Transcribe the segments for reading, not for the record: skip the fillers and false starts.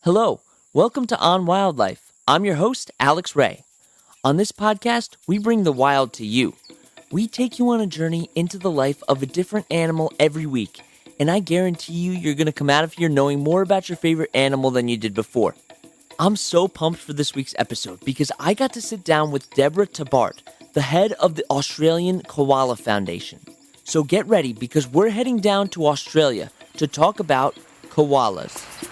Hello, welcome to On Wildlife. I'm your host, Alex Ray. On this podcast, we bring the wild to you. We take you on a journey into the life of a different animal every week, and I guarantee you're going to come out of here knowing more about your favorite animal than you did before. I'm so pumped for this week's episode because I got to sit down with Deborah Tabart, the head of the Australian Koala Foundation. So get ready because we're heading down to Australia to talk about koalas.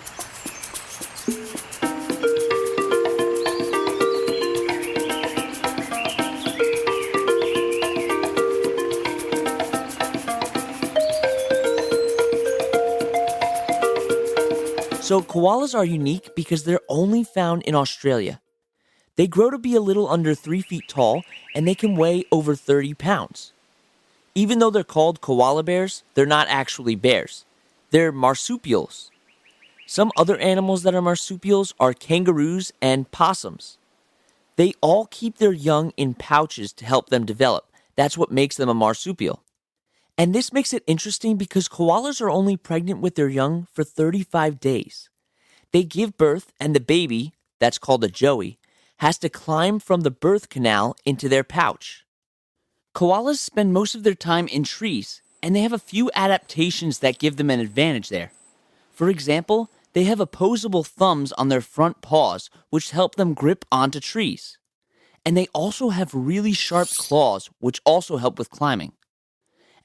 So koalas are unique because they're only found in Australia. They grow to be a little under 3 feet tall and they can weigh over 30 pounds. Even though they're called koala bears, they're not actually bears. They're marsupials. Some other animals that are marsupials are kangaroos and possums. They all keep their young in pouches to help them develop. That's what makes them a marsupial. And this makes it interesting because koalas are only pregnant with their young for 35 days. They give birth and the baby, that's called a joey, has to climb from the birth canal into their pouch. Koalas spend most of their time in trees, and they have a few adaptations that give them an advantage there. For example, they have opposable thumbs on their front paws, which help them grip onto trees. And they also have really sharp claws, which also help with climbing.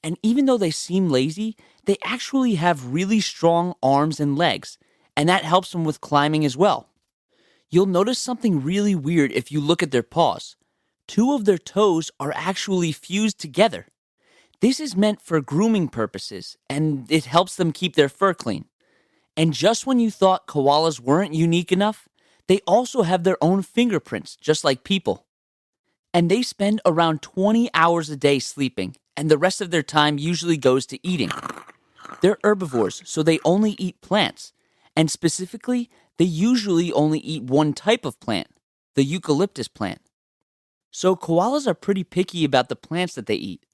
And even though they seem lazy, they actually have really strong arms and legs, and that helps them with climbing as well. You'll notice something really weird if you look at their paws. 2 of their toes are actually fused together. This is meant for grooming purposes, and it helps them keep their fur clean. And just when you thought koalas weren't unique enough, they also have their own fingerprints, just like people. And they spend around 20 hours a day sleeping, and the rest of their time usually goes to eating. They're herbivores, so they only eat plants, and specifically, they usually only eat one type of plant, the eucalyptus plant. So koalas are pretty picky about the plants that they eat.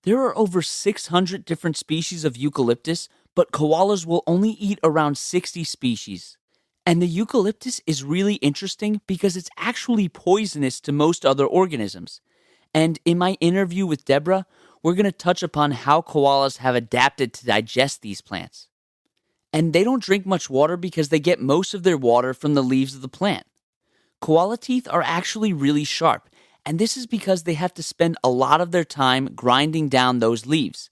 There are over 600 different species of eucalyptus, but koalas will only eat around 60 species. And the eucalyptus is really interesting because it's actually poisonous to most other organisms. And in my interview with Deborah, we're going to touch upon how koalas have adapted to digest these plants. And they don't drink much water because they get most of their water from the leaves of the plant. Koala teeth are actually really sharp, and this is because they have to spend a lot of their time grinding down those leaves.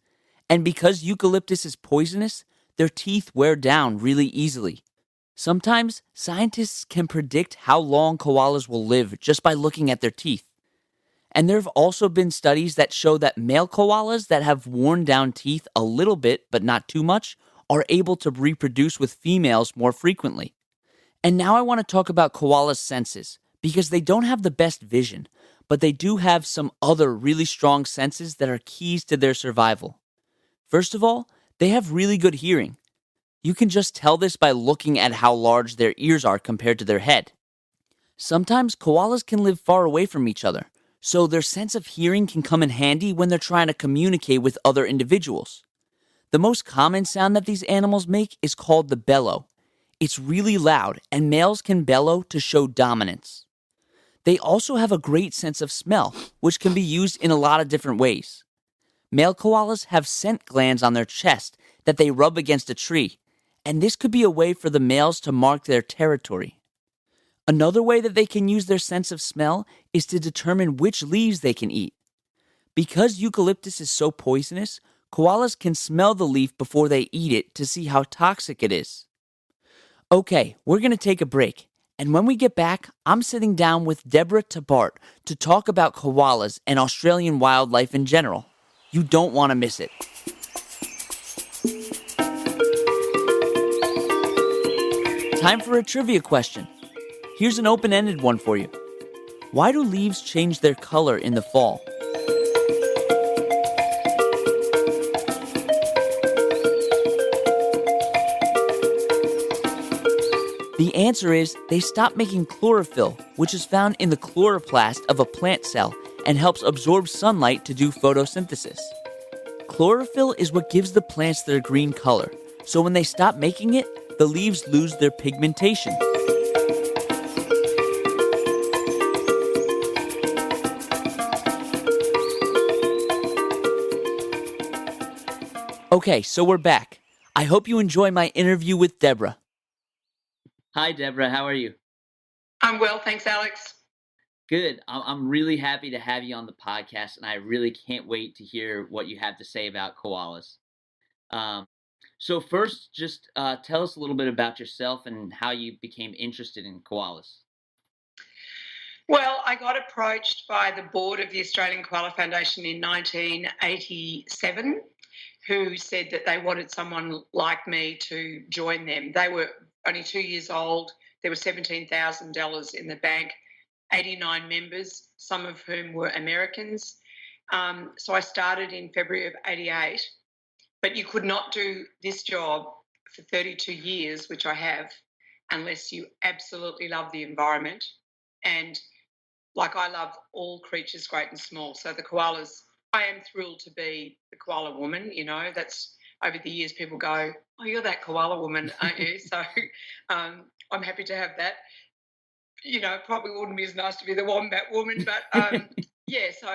And because eucalyptus is poisonous, their teeth wear down really easily. Sometimes, scientists can predict how long koalas will live just by looking at their teeth. And there have also been studies that show that male koalas that have worn down teeth a little bit, but not too much, are able to reproduce with females more frequently. And now I want to talk about koalas' senses, because they don't have the best vision, but they do have some other really strong senses that are keys to their survival. First of all, they have really good hearing. You can just tell this by looking at how large their ears are compared to their head. Sometimes koalas can live far away from each other, so their sense of hearing can come in handy when they're trying to communicate with other individuals. The most common sound that these animals make is called the bellow. It's really loud, and males can bellow to show dominance. They also have a great sense of smell, which can be used in a lot of different ways. Male koalas have scent glands on their chest that they rub against a tree, and this could be a way for the males to mark their territory. Another way that they can use their sense of smell is to determine which leaves they can eat. Because eucalyptus is so poisonous, koalas can smell the leaf before they eat it to see how toxic it is. Okay, we're going to take a break, and when we get back, I'm sitting down with Deborah Tabart to talk about koalas and Australian wildlife in general. You don't want to miss it. Time for a trivia question. Here's an open-ended one for you. Why do leaves change their color in the fall? The answer is they stop making chlorophyll, which is found in the chloroplast of a plant cell and helps absorb sunlight to do photosynthesis. Chlorophyll is what gives the plants their green color, so when they stop making it, the leaves lose their pigmentation. Okay, so we're back. I hope you enjoy my interview with Deborah. Hi, Deborah. How are you? I'm well, thanks, Alex. Good. I'm really happy to have you on the podcast, and I really can't wait to hear what you have to say about koalas. Um, so first, just tell us a little bit about yourself and how you became interested in koalas. Well, I got approached by the board of the Australian Koala Foundation in 1987, who said that they wanted someone like me to join them. They were only 2 years old. There was $17,000 in the bank, 89 members, some of whom were Americans. So I started in February of 88, but you could not do this job for 32 years, which I have, unless you absolutely love the environment. And like I love all creatures, great and small. So the koalas, I am thrilled to be the koala woman. That's over the years people go, oh, you're that koala woman, aren't you? So I'm happy to have that. Probably wouldn't be as nice to be the wombat woman, but yeah, so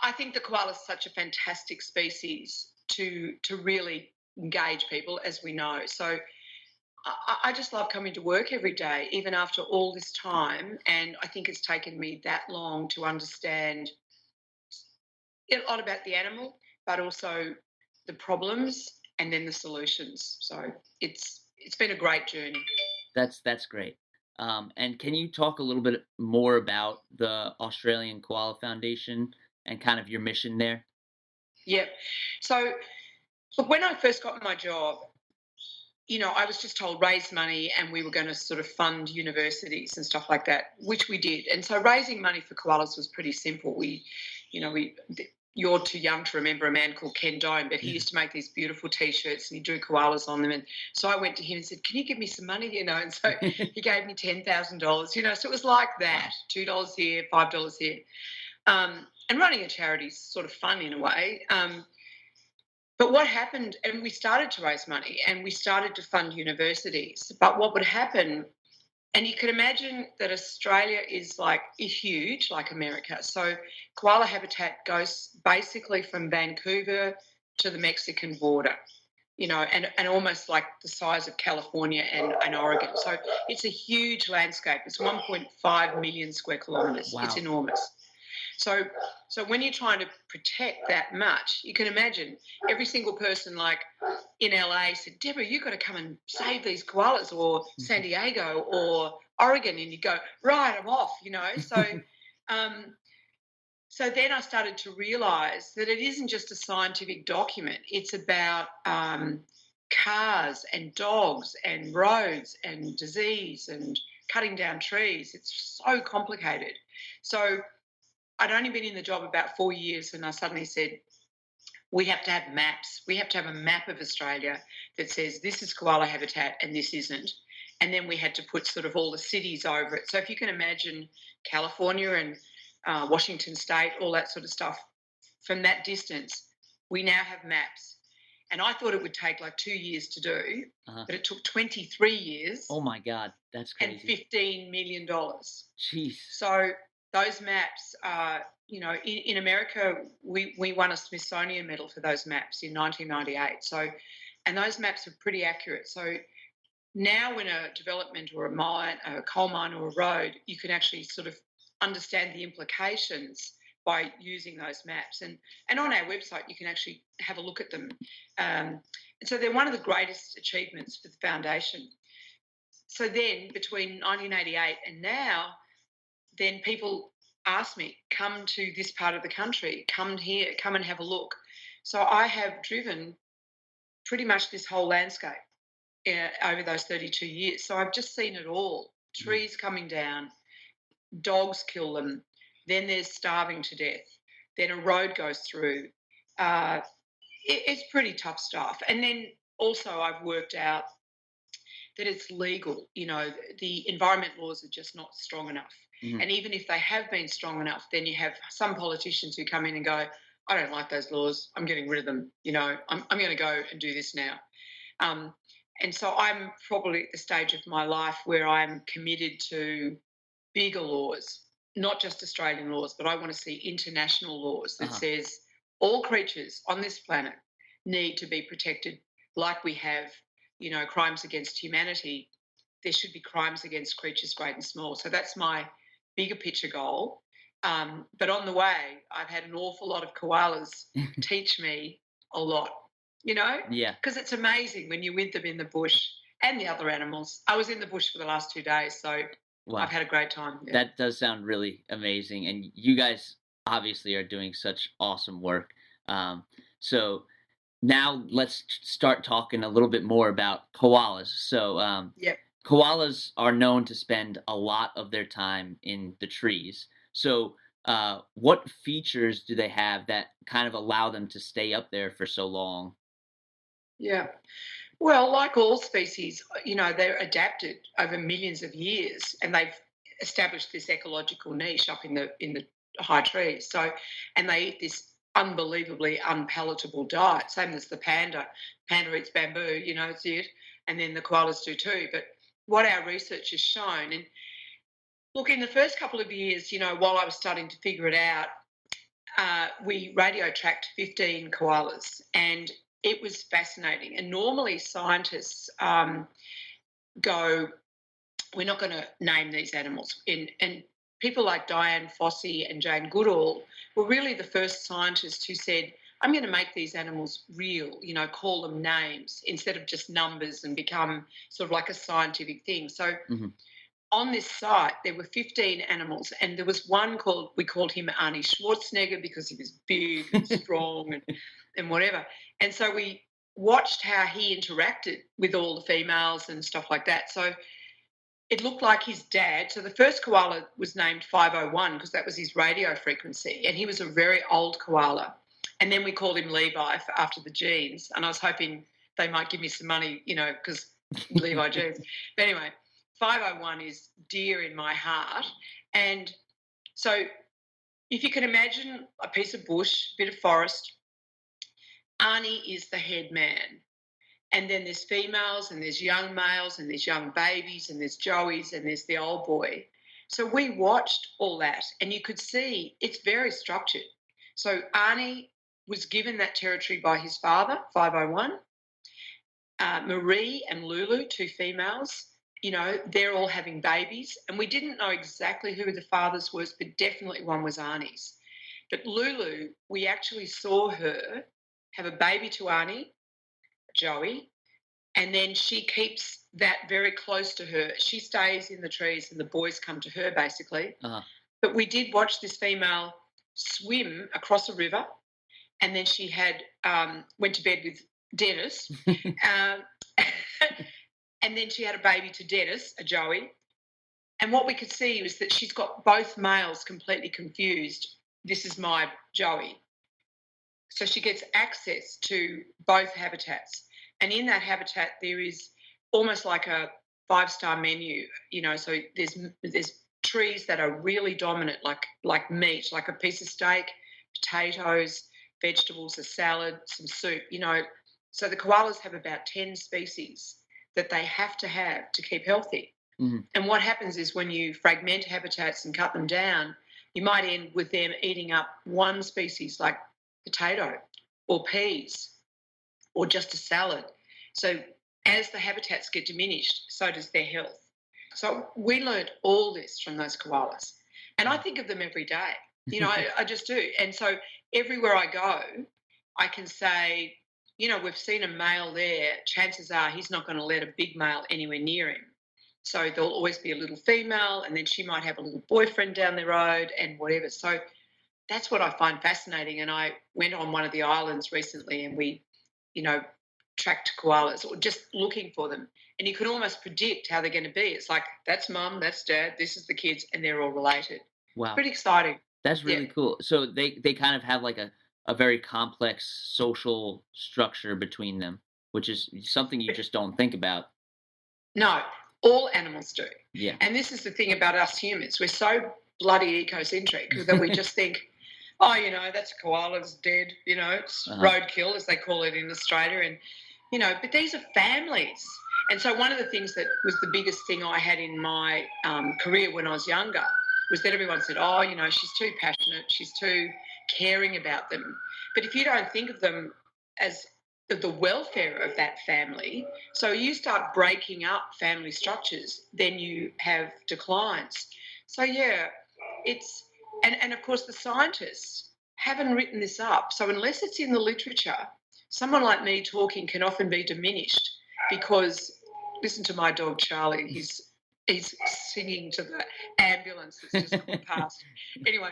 I think the koala is such a fantastic species to really engage people, as we know. So I just love coming to work every day, even after all this time. And I think it's taken me that long to understand a lot about the animal, but also the problems and then the solutions. So it's been a great journey. That's great. And can you talk a little bit more about the Australian Koala Foundation and kind of your mission there? Yeah. So look, when I first got my job, I was just told raise money and we were going to sort of fund universities and stuff like that, which we did. And so raising money for koalas was pretty simple. You're too young to remember a man called Ken Dome, but he used to make these beautiful T-shirts and he drew koalas on them. And so I went to him and said, can you give me some money, And so he gave me $10,000, so it was like that, $2 here, $5 here. And running a charity is sort of fun in a way. But what happened, and we started to raise money and we started to fund universities. But what would happen, and you can imagine that Australia is huge, like America. So koala habitat goes basically from Vancouver to the Mexican border, and almost like the size of California and Oregon. So it's a huge landscape. It's 1.5 million square kilometres. Wow. It's enormous. So when you're trying to protect that much, you can imagine every single person in LA said, Deborah, you've got to come and save these koalas, or San Diego or Oregon. And you go, right, I'm off, So so then I started to realise that it isn't just a scientific document. It's about cars and dogs and roads and disease and cutting down trees. It's so complicated. So I'd only been in the job about 4 years and I suddenly said, we have to have maps. We have to have a map of Australia that says this is koala habitat and this isn't. And then we had to put sort of all the cities over it. So if you can imagine California and Washington State, all that sort of stuff, from that distance, we now have maps. And I thought it would take 2 years to do, but it took 23 years. Oh, my God. That's crazy. And $15 million. Jeez. So those maps are, in America, we won a Smithsonian medal for those maps in 1998. So, and those maps are pretty accurate. So now when a development or a mine, a coal mine or a road, you can actually sort of understand the implications by using those maps. And on our website, you can actually have a look at them. And so they're one of the greatest achievements for the foundation. So then between 1988 and now, then people ask me, come to this part of the country, come here, come and have a look. So I have driven pretty much this whole landscape over those 32 years. So I've just seen it all. Trees coming down, dogs kill them, then there's starving to death, then a road goes through. It's pretty tough stuff. And then also I've worked out that it's legal. The environment laws are just not strong enough. Mm-hmm. And even if they have been strong enough, then you have some politicians who come in and go, I don't like those laws. I'm getting rid of them. I'm going to go and do this now. And so I'm probably at the stage of my life where I'm committed to bigger laws, not just Australian laws, but I want to see international laws that says all creatures on this planet need to be protected like we have, crimes against humanity. There should be crimes against creatures great and small. So that's my bigger picture goal. But on the way, I've had an awful lot of koalas teach me a lot, Yeah. because it's amazing when you're with them in the bush and the other animals. I was in the bush for the last 2 days, so Wow. I've had a great time. Yeah. That does sound really amazing, and you guys obviously are doing such awesome work. So now let's start talking a little bit more about koalas. So Yep. koalas are known to spend a lot of their time in the trees. So what features do they have that kind of allow them to stay up there for so long? Yeah. Well, like all species, they're adapted over millions of years, and they've established this ecological niche up in the high trees. So, and they eat this unbelievably unpalatable diet, same as the panda. Panda eats bamboo, it's it, and then the koalas do too. But what our research has shown, and look, in the first couple of years, while I was starting to figure it out, we radio tracked 15 koalas, and it was fascinating. And normally scientists go, we're not going to name these animals. And people like Diane Fossey and Jane Goodall were really the first scientists who said, I'm going to make these animals real, call them names instead of just numbers and become sort of like a scientific thing. So on this site, there were 15 animals, and there was one we called him Arnie Schwarzenegger because he was big and strong and whatever. And so we watched how he interacted with all the females and stuff like that. So it looked like his dad. So the first koala was named 501 because that was his radio frequency, and he was a very old koala. And then we called him Levi after the genes, and I was hoping they might give me some money, because Levi genes. But anyway, 501 is dear in my heart. And so if you can imagine a piece of bush, a bit of forest, Arnie is the head man. And then there's females and there's young males and there's young babies and there's joeys and there's the old boy. So we watched all that, and you could see it's very structured. So Arnie was given that territory by his father, 501. Marie and Lulu, 2 females, they're all having babies. And we didn't know exactly who the fathers was, but definitely one was Arnie's. But Lulu, we actually saw her have a baby to Arnie, Joey, and then she keeps that very close to her. She stays in the trees and the boys come to her, basically. But we did watch this female swim across a river, and then she had went to bed with Dennis. And then she had a baby to Dennis, a Joey. And what we could see was that she's got both males completely confused. This is my Joey. So she gets access to both habitats. And in that habitat, there is almost like a 5-star menu, so there's trees that are really dominant, like meat, like a piece of steak, potatoes, vegetables, a salad, some soup, So the koalas have about 10 species that they have to keep healthy. And what happens is when you fragment habitats and cut them down, you might end with them eating up one species like potato or peas or just a salad. So as the habitats get diminished, so does their health. So we learned all this from those koalas. And I think of them every day. I just do. And so everywhere I go, I can say, we've seen a male there. Chances are he's not going to let a big male anywhere near him. So there'll always be a little female, and then she might have a little boyfriend down the road and whatever. So that's what I find fascinating. And I went on one of the islands recently, and we, tracked koalas, or just looking for them. And you can almost predict how they're going to be. It's like, that's mum, that's dad, this is the kids, and they're all related. Wow. It's pretty exciting. That's really cool. So they kind of have like a very complex social structure between them, which is something you just don't think about. No, all animals do. Yeah. And this is the thing about us humans. We're so bloody ecocentric that we just think, oh, that's a koala's dead, it's roadkill, as they call it in Australia. And, but these are families. And so one of the things that was the biggest thing I had in my career when I was younger was that everyone said, oh, she's too passionate, she's too caring about them. But if you don't think of them as the welfare of that family, so you start breaking up family structures, then you have declines. So, yeah, it's, and of course the scientists haven't written this up. So unless it's in the literature, someone like me talking can often be diminished because, listen to my dog Charlie, he's singing to the ambulance that's just gone past. Anyway,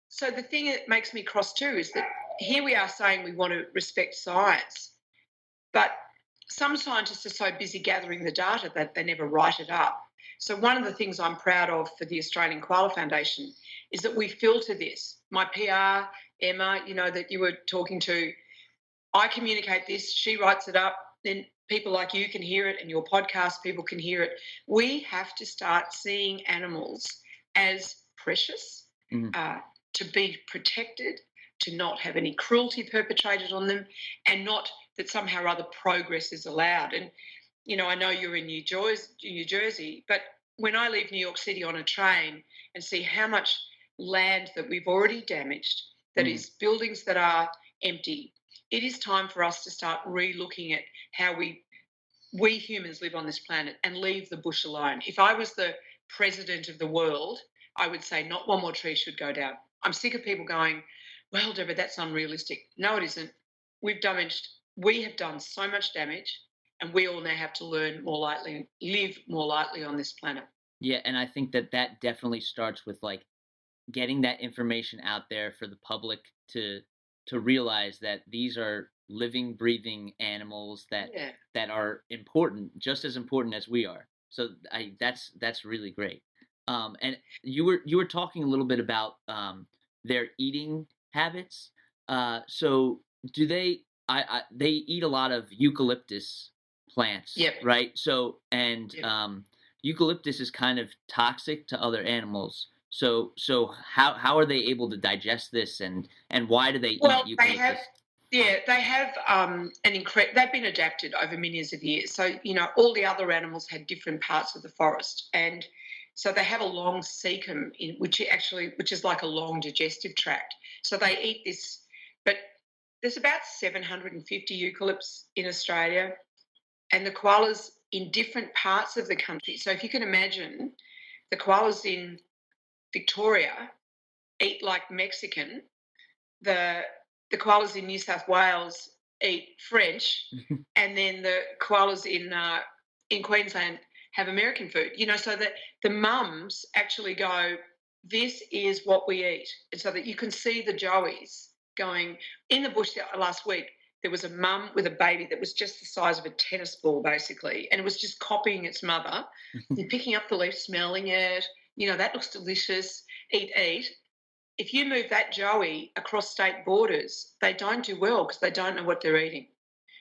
so the thing that makes me cross too is that here we are saying we want to respect science, but some scientists are so busy gathering the data that they never write it up. So one of the things I'm proud of for the Australian Koala Foundation is that we filter this. My PR, Emma, that you were talking to, I communicate this, she writes it up, then people like you can hear it and your podcast people can hear it. We have to start seeing animals as precious, to be protected, to not have any cruelty perpetrated on them, and not that somehow or other progress is allowed. And, I know you're in New Jersey, but when I leave New York City on a train and see how much land that we've already damaged, that is buildings that are empty, it is time for us to start re-looking at how we humans live on this planet and leave the bush alone. If I was the president of the world, I would say not one more tree should go down. I'm sick of people going, well, Deborah, that's unrealistic. No, it isn't. We have done so much damage, and we all now have to learn more lightly and live more lightly on this planet. Yeah, and I think that definitely starts with getting that information out there for the public to realize that these are living, breathing animals that are important, just as important as we are. So that's really great. And you were talking a little bit about their eating habits. So do they? They eat a lot of eucalyptus plants, right? So eucalyptus is kind of toxic to other animals. So how are they able to digest this, and why do they eat eucalyptus? They have they've been adapted over millions of years. So, all the other animals had different parts of the forest. And so they have a long cecum, which is like a long digestive tract. So they eat this, but there's about 750 eucalypts in Australia, and the koalas in different parts of the country. So if you can imagine, the koalas in Victoria eat like Mexican. The koalas in New South Wales eat French, and then the koalas in Queensland have American food. So that the mums actually go, this is what we eat. And so that you can see the joeys going in the bush last week. There was a mum with a baby that was just the size of a tennis ball, basically, and it was just copying its mother and picking up the leaf, smelling it. That looks delicious. Eat. If you move that joey across state borders, they don't do well because they don't know what they're eating.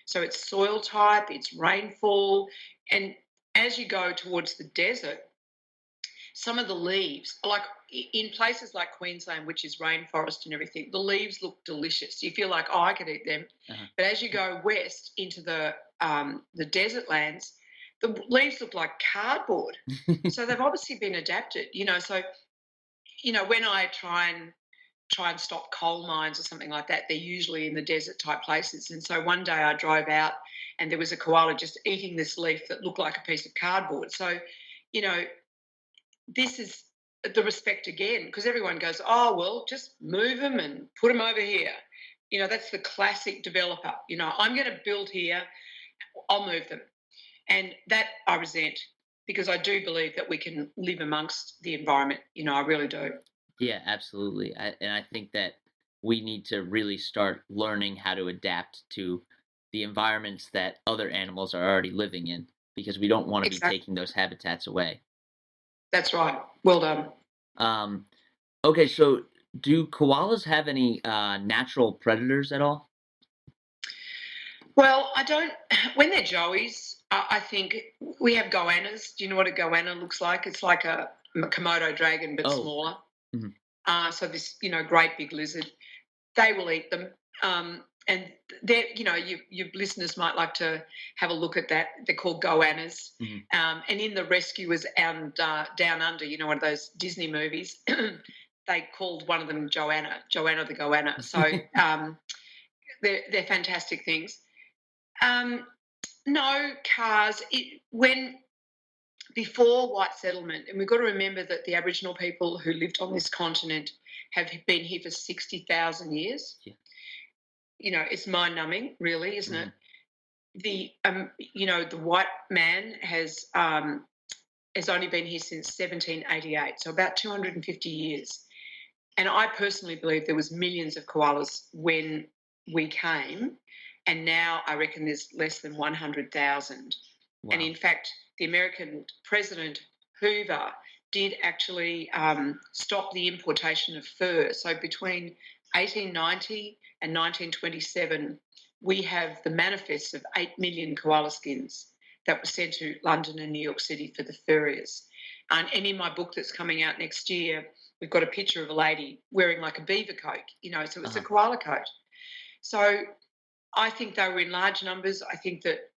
So it's soil type, it's rainfall, and as you go towards the desert, some of the leaves, like in places like Queensland, which is rainforest and everything, the leaves look delicious. You feel like, I could eat them. But as you go west into the desert lands, the leaves look like cardboard. So they've obviously been adapted, So, when I try and stop coal mines or something like that, they're usually in the desert type places. And so one day I drove out and there was a koala just eating this leaf that looked like a piece of cardboard. So, this is the respect again, because everyone goes, oh, well, just move them and put them over here. That's the classic developer. I'm going to build here, I'll move them. And that I resent, because I do believe that we can live amongst the environment. I really do. Yeah, absolutely. And I think that we need to really start learning how to adapt to the environments that other animals are already living in, because we don't want to be taking those habitats away. That's right. Well done. Okay, so do koalas have any natural predators at all? Well, I don't. When they're joeys, I think we have goannas. Do you know what a goanna looks like? It's like a Komodo dragon, but smaller. So this, great big lizard. They will eat them. and they're, your listeners might like to have a look at that. They're called goannas. Mhm. And in the Rescuers and Down Under, one of those Disney movies, they called one of them Joanna the goanna. So they're fantastic things. No cars. When before white settlement, and we've got to remember that the Aboriginal people who lived on this continent have been here for 60,000 years. Yeah. It's mind-numbing, really, isn't Mhm. it? The white man has only been here since 1788, so about 250 years. And I personally believe there was millions of koalas when we came, and now I reckon there's less than 100,000. And Wow. in fact, the American President Hoover did actually stop the importation of fur. So between 1890 and 1927, we have the manifests of 8 million koala skins that were sent to London and New York City for the furriers. And in my book that's coming out next year, we've got a picture of a lady wearing like a beaver coat, so it's a Uh-huh. koala coat. So I think they were in large numbers. I think that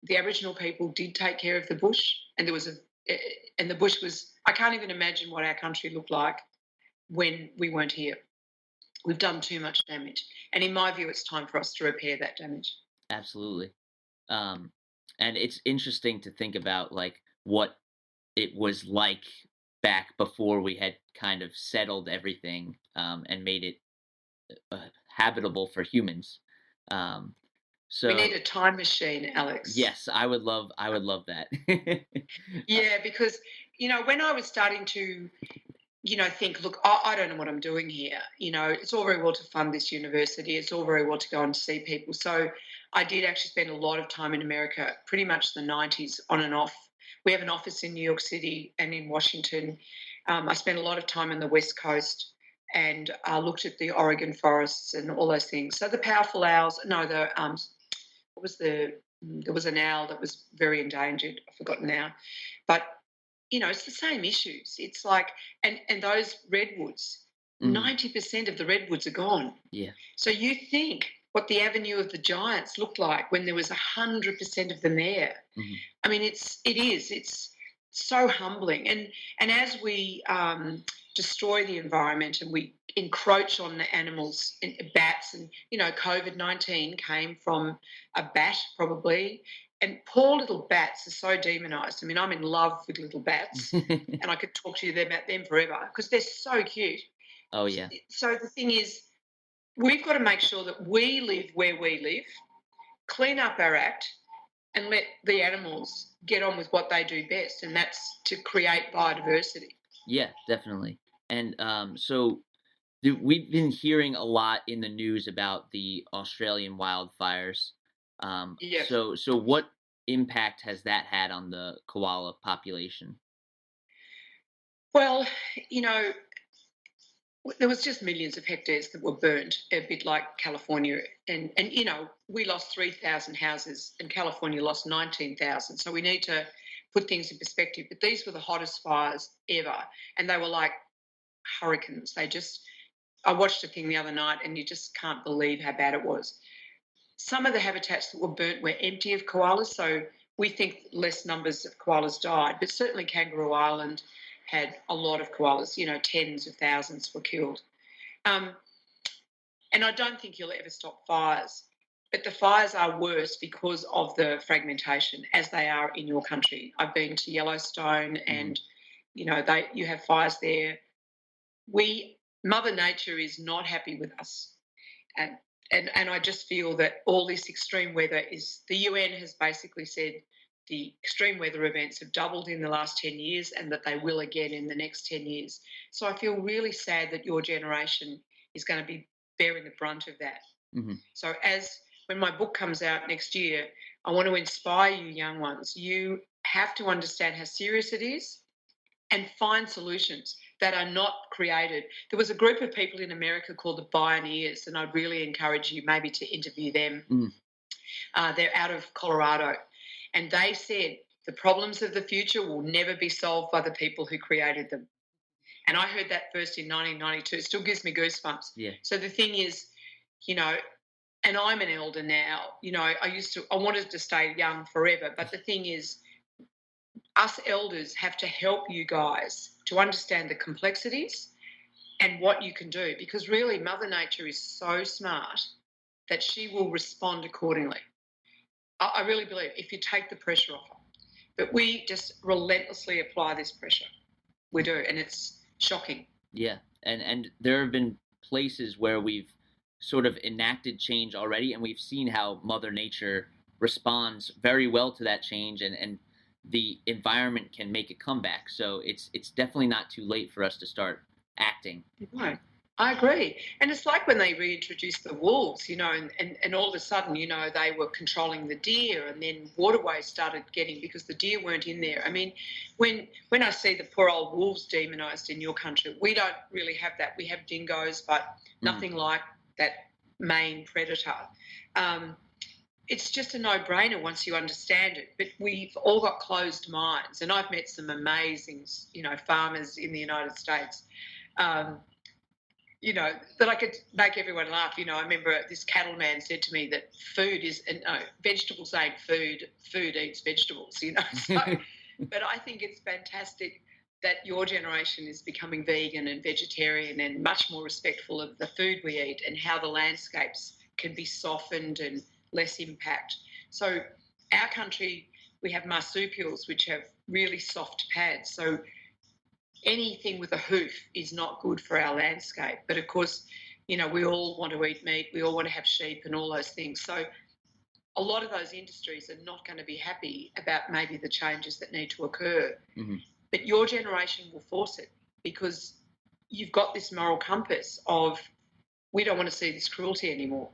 the Aboriginal people did take care of the bush, and and the bush was. I can't even imagine what our country looked like when we weren't here. We've done too much damage, and in my view, it's time for us to repair that damage. Absolutely. Um, and it's interesting to think about like what it was like back before we had kind of settled everything and made it habitable for humans. Um, We need so a time machine, Alex. yes, I would love that. Yeah, because when I was starting to think, look, I don't know what I'm doing here. It's all very well to fund this university. It's all very well to go and see people. So I did actually spend a lot of time in America, pretty much the 90s, on and off. We have an office in New York City and in Washington. I spent a lot of time on the West Coast and looked at the Oregon forests and all those things. So the powerful owls, no, what was there was an owl that was very endangered. I've forgotten now. But it's the same issues. It's like, and those redwoods, Mhm. 90% of the redwoods are gone. Yeah. So you think what the Avenue of the Giants looked like when there was 100% of them there. Mhm. I mean, it's so humbling. And as we destroy the environment and we encroach on the animals, bats, and COVID-19 came from a bat probably. And poor little bats are so demonised. I mean, I'm in love with little bats, and I could talk to you about them forever because they're so cute. Oh yeah. So the thing is, we've got to make sure that we live where we live, clean up our act, and let the animals get on with what they do best, and that's to create biodiversity. Yeah, definitely. And so we've been hearing a lot in the news about the Australian wildfires. Yeah. So what impact has that had on the koala population? Well, you know, there was just millions of hectares that were burnt, a bit like California. And we lost 3,000 houses and California lost 19,000. So we need to put things in perspective. But these were the hottest fires ever. And they were like hurricanes. I watched a thing the other night and you just can't believe how bad it was. Some of the habitats that were burnt were empty of koalas. So we think less numbers of koalas died. But certainly Kangaroo Island had a lot of koalas, tens of thousands were killed. Um, and I don't think you'll ever stop fires. But the fires are worse because of the fragmentation, as they are in your country. I've been to Yellowstone, Mhm. and you have fires there. Mother Nature is not happy with us, and and I just feel that all this extreme weather is. The UN has basically said the extreme weather events have doubled in the last 10 years and that they will again in the next 10 years. So I feel really sad that your generation is going to be bearing the brunt of that. Mhm. So when my book comes out next year, I want to inspire you young ones. You have to understand how serious it is and find solutions that are not created. There was a group of people in America called the Pioneers, and I'd really encourage you maybe to interview them. Mhm. They're out of Colorado, and they said the problems of the future will never be solved by the people who created them. And I heard that first in 1992. It still gives me goosebumps. Yeah. So the thing is, you know, and I'm an elder now. I wanted to stay young forever, but the thing is, us elders have to help you guys to understand the complexities and what you can do, because really Mother Nature is so smart that she will respond accordingly. I really believe if you take the pressure off her. But we just relentlessly apply this pressure. We do, and it's shocking. Yeah, and there have been places where we've sort of enacted change already, and we've seen how Mother Nature responds very well to that change, and the environment can make a comeback. So it's definitely not too late for us to start acting. No, I agree. And it's like when they reintroduced the wolves, and all of a sudden, they were controlling the deer, and then waterways started getting, because the deer weren't in there. I mean, when I see the poor old wolves demonised in your country, we don't really have that. We have dingoes, but nothing like that main predator. It's just a no-brainer once you understand it. But we've all got closed minds, and I've met some amazing, farmers in the United States. That I could make everyone laugh. I remember this cattleman said to me that vegetables ain't food, food eats vegetables, So, but I think it's fantastic that your generation is becoming vegan and vegetarian and much more respectful of the food we eat and how the landscapes can be softened and less impact. So our country, we have marsupials, which have really soft pads. So anything with a hoof is not good for our landscape. But of course, we all want to eat meat, we all want to have sheep and all those things. So a lot of those industries are not going to be happy about maybe the changes that need to occur. Mm-hmm. But your generation will force it, because you've got this moral compass of, we don't want to see this cruelty anymore.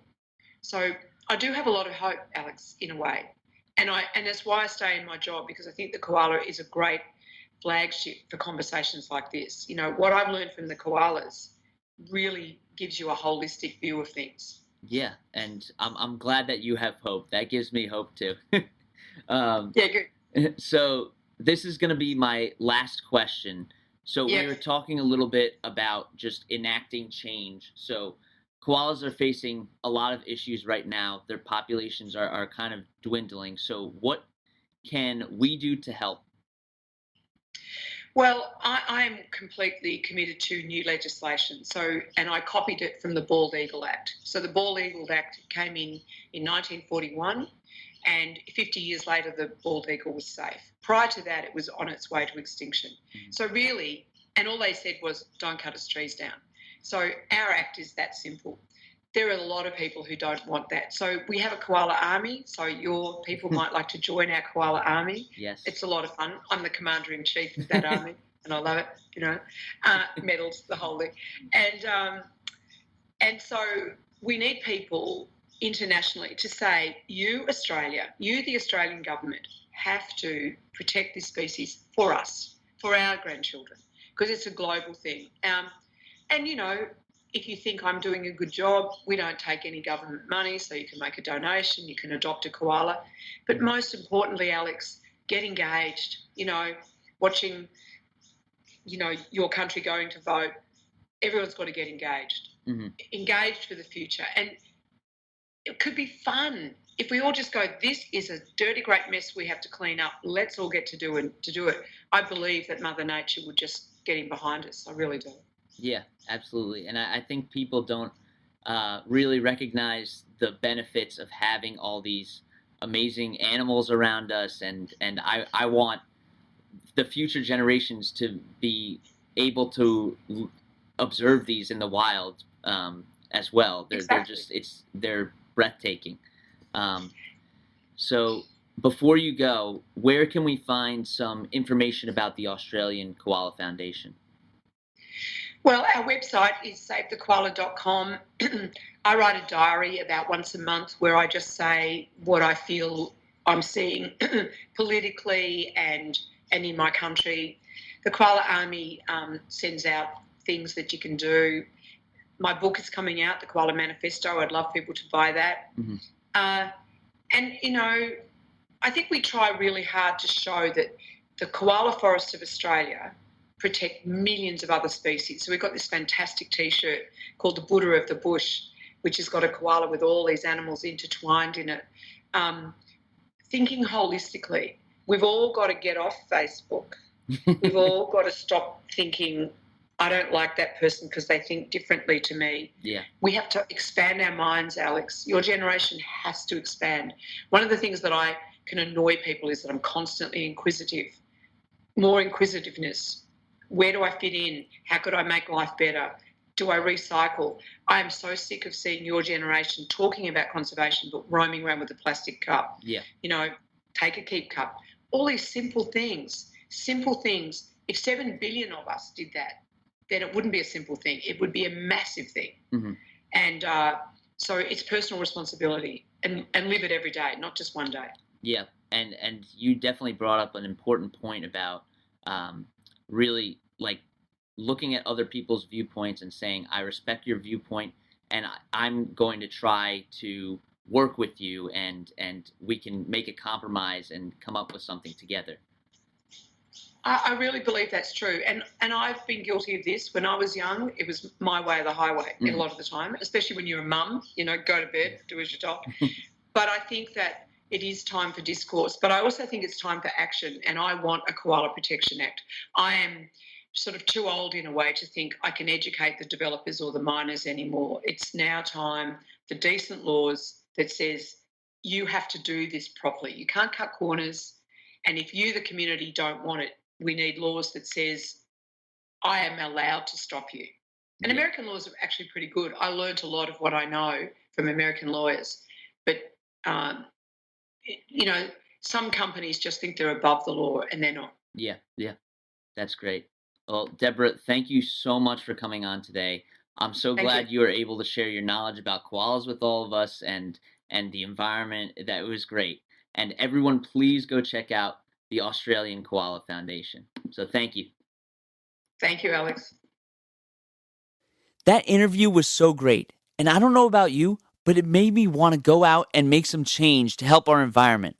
So I do have a lot of hope, Alex, in a way. And that's why I stay in my job, because I think the koala is a great flagship for conversations like this. What I've learned from the koalas really gives you a holistic view of things. Yeah, and I'm glad that you have hope. That gives me hope too. Yeah, good. So this is going to be my last question. So we were talking a little bit about just enacting change. So koalas are facing a lot of issues right now. Their populations are kind of dwindling. So what can we do to help? Well, I am completely committed to new legislation. And I copied it from the Bald Eagle Act. So the Bald Eagle Act came in 1941, and 50 years later, the bald eagle was safe. Prior to that, it was on its way to extinction. Mm. So really, and all they said was, don't cut its trees down. So our act is that simple. There are a lot of people who don't want that. So we have a koala army. So your people might like to join our koala army. Yes. It's a lot of fun. I'm the commander-in-chief of that army, and I love it, medals, the whole thing. And so we need people internationally to say, you, Australia, you, the Australian government, have to protect this species for us, for our grandchildren, because it's a global thing. If you think I'm doing a good job, we don't take any government money, so you can make a donation, you can adopt a koala. But most importantly, Alex, get engaged, watching, your country going to vote. Everyone's got to get engaged. Mm-hmm. Engaged for the future. And it could be fun. If we all just go, this is a dirty, great mess we have to clean up, let's all get to do it. I believe that Mother Nature would just get in behind us. I really do. Yeah, absolutely. And I think people don't really recognize the benefits of having all these amazing animals around us. And I want the future generations to be able to observe these in the wild as well. They're breathtaking. So before you go, where can we find some information about the Australian Koala Foundation? Well, our website is savethekoala.com. I write a diary about once a month where I just say what I feel I'm seeing politically and in my country. The Koala Army sends out things that you can do. My book is coming out, The Koala Manifesto. I'd love people to buy that. Mm-hmm. I think we try really hard to show that the koala forests of Australia protect millions of other species. So we've got this fantastic T-shirt called the Buddha of the Bush, which has got a koala with all these animals intertwined in it. Thinking holistically, we've all got to get off Facebook. We've all got to stop thinking, I don't like that person because they think differently to me. Yeah. We have to expand our minds, Alex. Your generation has to expand. One of the things that I can annoy people is that I'm constantly inquisitive. More inquisitiveness. Where do I fit in? How could I make life better? Do I recycle? I am so sick of seeing your generation talking about conservation but roaming around with a plastic cup. Yeah. You know, take a keep cup. All these simple things. If 7 billion of us did that, then it wouldn't be a simple thing. It would be a massive thing. Mm-hmm. And so it's personal responsibility and live it every day, not just one day. Yeah, and you definitely brought up an important point about really like looking at other people's viewpoints and saying, I respect your viewpoint, and I'm going to try to work with you, and we can make a compromise and come up with something together. I really believe that's true. And I've been guilty of this. When I was young, it was my way or the highway a lot of the time, especially when you're a mum, you know, go to bed, do as you're told. But I think that it is time for discourse. But I also think it's time for action, and I want a Koala Protection Act. I am sort of too old in a way to think I can educate the developers or the miners anymore. It's now time for decent laws that says you have to do this properly. You can't cut corners. And if you, the community, don't want it, we need laws that says I am allowed to stop you. And American laws are actually pretty good. I learned a lot of what I know from American lawyers. But, you know, some companies just think they're above the law, and they're not. Yeah. That's great. Well, Deborah, thank you so much for coming on today. I'm so glad you were able to share your knowledge about koalas with all of us and the environment. That was great. And everyone, please go check out the Australian Koala Foundation. So thank you. Thank you, Alex. That interview was so great. And I don't know about you, but it made me want to go out and make some change to help our environment.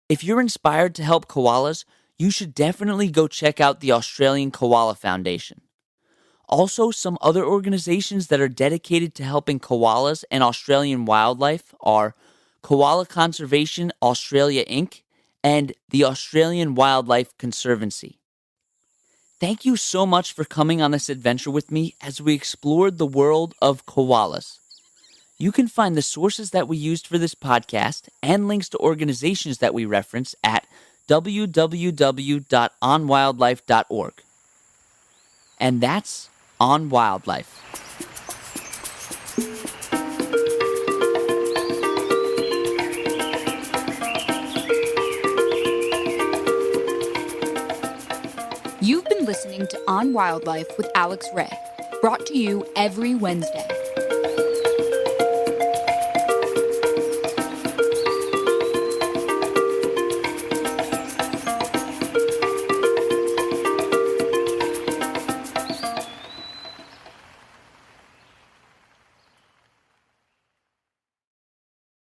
If you're inspired to help koalas, you should definitely go check out the Australian Koala Foundation. Also, some other organizations that are dedicated to helping koalas and Australian wildlife are Koala Conservation Australia Inc. and the Australian Wildlife Conservancy. Thank you so much for coming on this adventure with me as we explored the world of koalas. You can find the sources that we used for this podcast and links to organizations that we reference at www.onwildlife.org. And that's On Wildlife. You've been listening to On Wildlife with Alex Ray, brought to you every Wednesday.